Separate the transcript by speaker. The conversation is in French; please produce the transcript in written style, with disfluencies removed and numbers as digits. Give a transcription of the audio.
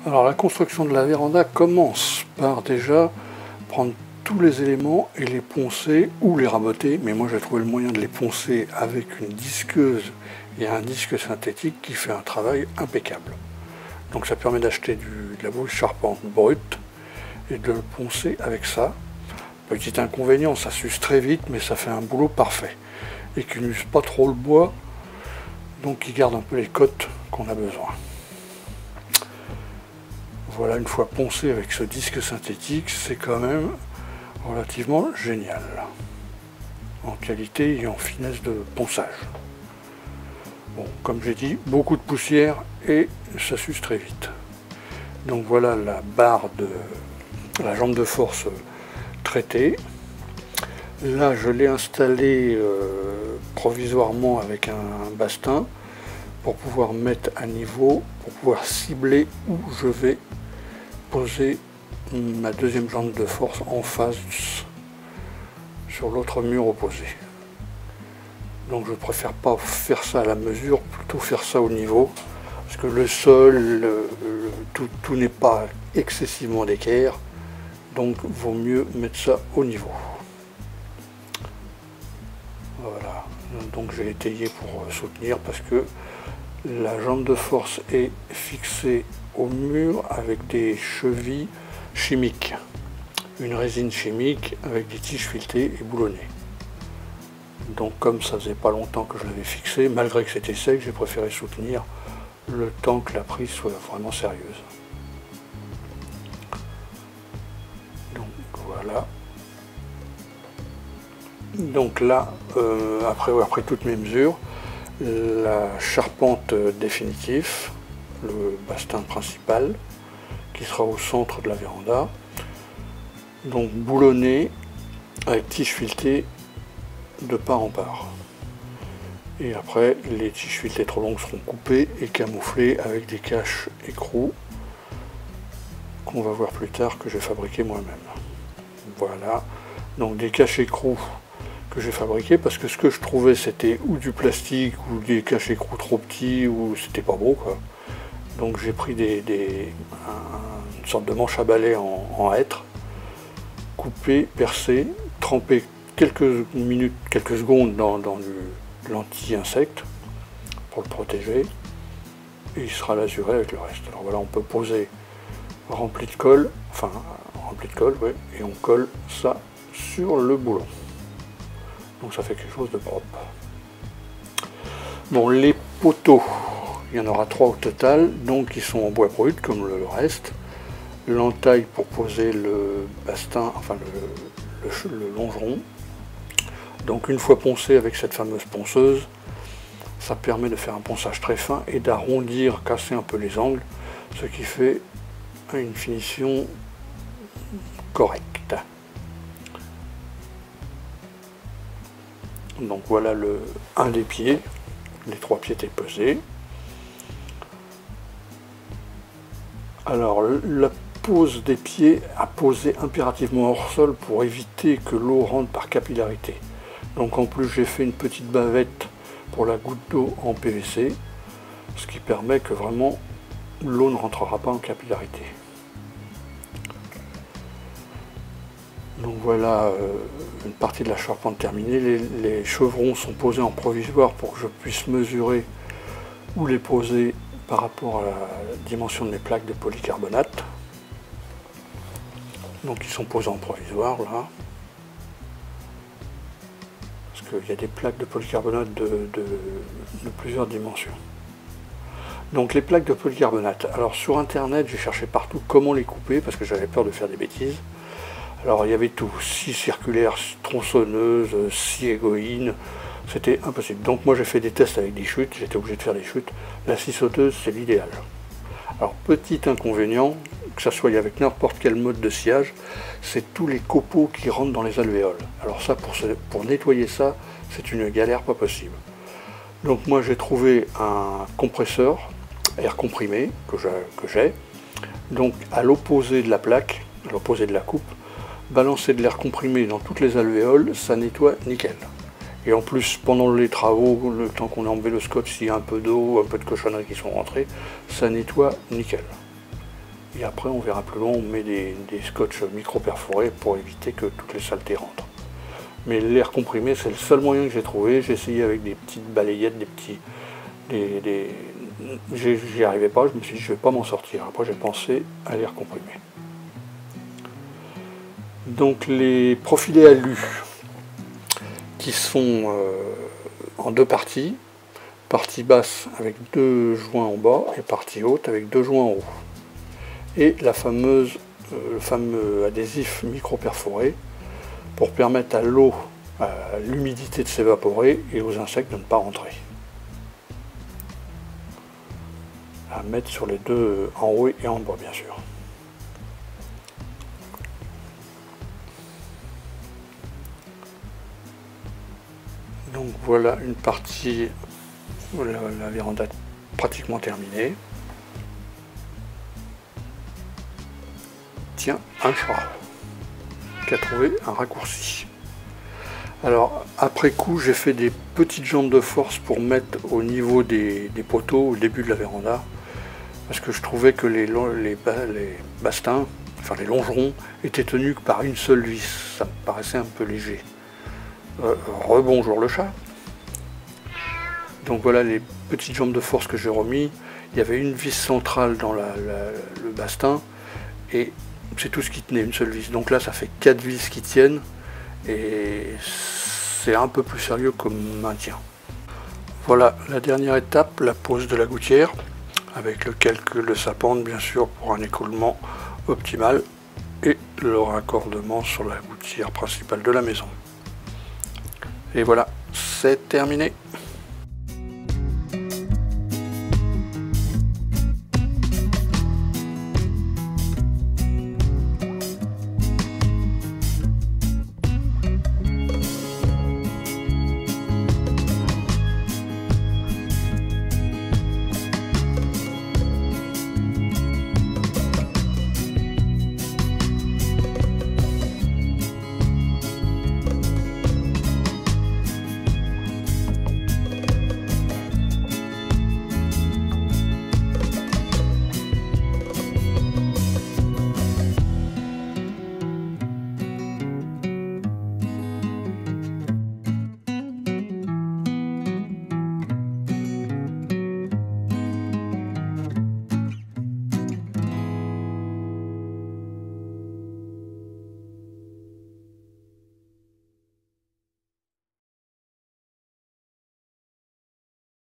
Speaker 1: Alors la construction de la véranda commence par déjà prendre tous les éléments et les poncer ou les raboter, mais moi j'ai trouvé le moyen de les poncer avec une disqueuse et un disque synthétique qui fait un travail impeccable. Donc ça permet d'acheter de la bouse charpente brute et de le poncer avec ça. Petit inconvénient, ça s'use très vite, mais ça fait un boulot parfait et qui n'use pas trop le bois, donc qui garde un peu les cotes qu'on a besoin. Voilà, une fois poncé avec ce disque synthétique, c'est quand même relativement génial en qualité et en finesse de ponçage. Bon, comme j'ai dit, beaucoup de poussière et ça s'use très vite. Donc voilà la barre de la jambe de force traitée. Là, je l'ai installée provisoirement avec un bastin pour pouvoir mettre à niveau, pour pouvoir cibler où je vais poser ma deuxième jambe de force en face sur l'autre mur opposé. Donc je préfère pas faire ça à la mesure, plutôt faire ça au niveau, parce que le sol, tout n'est pas excessivement d'équerre, donc vaut mieux mettre ça au niveau. Voilà, donc j'ai étayé pour soutenir parce que la jambe de force est fixée au mur avec des chevilles chimiques, une résine chimique avec des tiges filetées et boulonnées. Donc comme ça faisait pas longtemps que je l'avais fixé, malgré que c'était sec, j'ai préféré soutenir le temps que la prise soit vraiment sérieuse. Donc voilà. Donc là, après toutes mes mesures, la charpente définitive, le bastin principal qui sera au centre de la véranda, donc boulonné avec tiges filetées de part en part. Et après, les tiges filetées trop longues seront coupées et camouflées avec des caches écrous qu'on va voir plus tard, que j'ai fabriqué moi-même. Voilà, donc des caches écrous que j'ai fabriqué parce que ce que je trouvais c'était ou du plastique ou des caches écrous trop petits ou c'était pas beau quoi. Donc j'ai pris une sorte de manche à balai en hêtre, coupé, percé, trempé quelques minutes, quelques secondes dans de l'anti-insecte pour le protéger et il sera lasuré avec le reste. Alors voilà, on peut poser rempli de colle, ouais, et on colle ça sur le boulon. Donc ça fait quelque chose de propre. Bon, les poteaux, il y en aura 3 au total, donc ils sont en bois brut comme le reste. L'entaille pour poser le bastin, enfin le longeron. Donc une fois poncé avec cette fameuse ponceuse, ça permet de faire un ponçage très fin et d'arrondir, casser un peu les angles, ce qui fait une finition correcte. Donc voilà un des pieds, les 3 pieds étaient pesés. Alors la pose des pieds à poser impérativement hors sol pour éviter que l'eau rentre par capillarité. Donc en plus j'ai fait une petite bavette pour la goutte d'eau en PVC, ce qui permet que vraiment l'eau ne rentrera pas en capillarité. Donc voilà une partie de la charpente terminée. Les chevrons sont posés en provisoire pour que je puisse mesurer où les poser par rapport à la dimension de mes plaques de polycarbonate. Donc ils sont posés en provisoire là. Parce qu'il y a des plaques de polycarbonate de plusieurs dimensions. Donc les plaques de polycarbonate. Alors sur internet j'ai cherché partout comment les couper parce que j'avais peur de faire des bêtises. Alors il y avait tout, scie circulaire, tronçonneuse, scie égoïne, c'était impossible. Donc moi j'ai fait des tests avec des chutes, j'étais obligé de faire des chutes. La scie sauteuse c'est l'idéal. Alors petit inconvénient, que ça soit avec n'importe quel mode de sciage, c'est tous les copeaux qui rentrent dans les alvéoles. Alors ça pour nettoyer ça, c'est une galère pas possible. Donc moi j'ai trouvé un compresseur air comprimé que j'ai, donc à l'opposé de la plaque, à l'opposé de la coupe, balancer de l'air comprimé dans toutes les alvéoles, ça nettoie nickel. Et en plus, pendant les travaux, le temps qu'on est en véloscope, s'il y a un peu d'eau, un peu de cochonneries qui sont rentrées, ça nettoie nickel. et après on verra plus loin, on met des scotch micro perforés pour éviter que toutes les saletés rentrent. Mais l'air comprimé, c'est le seul moyen que j'ai trouvé. J'ai essayé avec des petites balayettes, j'y arrivais pas, je me suis dit je vais pas m'en sortir. Après j'ai pensé à l'air comprimé. Donc les profilés alu qui sont en deux parties, partie basse avec 2 joints en bas et partie haute avec 2 joints en haut. Et le fameux adhésif micro perforé pour permettre à l'eau, à l'humidité de s'évaporer et aux insectes de ne pas rentrer. À mettre sur les deux, en haut et en bas bien sûr. Donc voilà une partie où la véranda est pratiquement terminée. Tiens, un chat qui a trouvé un raccourci. Alors après coup j'ai fait des petites jambes de force pour mettre au niveau des poteaux au début de la véranda, parce que je trouvais que les bastings, enfin les longerons, étaient tenus que par une seule vis. Ça me paraissait un peu léger. Rebonjour le chat. Donc voilà les petites jambes de force que j'ai remis. Il y avait une vis centrale dans le bastin et c'est tout ce qui tenait, une seule vis. Donc là ça fait 4 vis qui tiennent et c'est un peu plus sérieux comme maintien. Voilà la dernière étape, la pose de la gouttière avec le calcul de sa pente bien sûr pour un écoulement optimal et le raccordement sur la gouttière principale de la maison. Et voilà, c'est terminé.